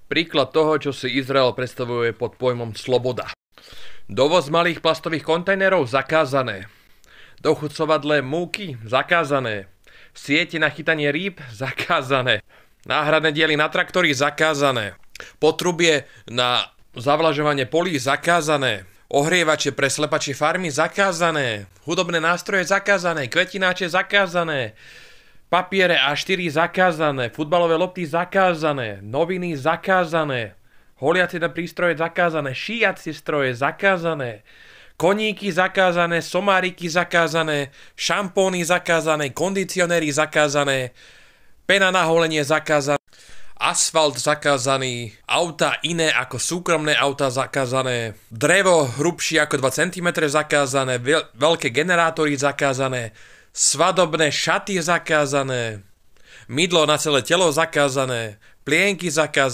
Príklad toho, čo si Izrael predstavuje pod pojmom sloboda. Dovoz malých plastových kontajnerov zakázané. Dochucovadlé múky zakázané. Siete na chytanie rýb zakázané. Náhradné diely na traktory zakázané. Potrubie na zavlažovanie polí zakázané. Ohrievače pre slepačie farmy zakázané. Hudobné nástroje zakázané. Kvetináče zakázané. Papiere A4 zakázané. Futbalové lopty zakázané. Noviny zakázané. Holiacie prístroje zakázané. Šíjacie stroje zakázané. Koníky zakázané. Somáriky zakázané. Šampóny zakázané. Kondicionéry zakázané. Pena na holenie zakázané. Asfalt zakázaný. Auta iné ako súkromné auta zakázané. Drevo hrubšie ako 2 cm zakázané. Veľké generátory zakázané. Svadobné šaty zakázané. Mydlo na celé telo zakázané. Plienky zakázané.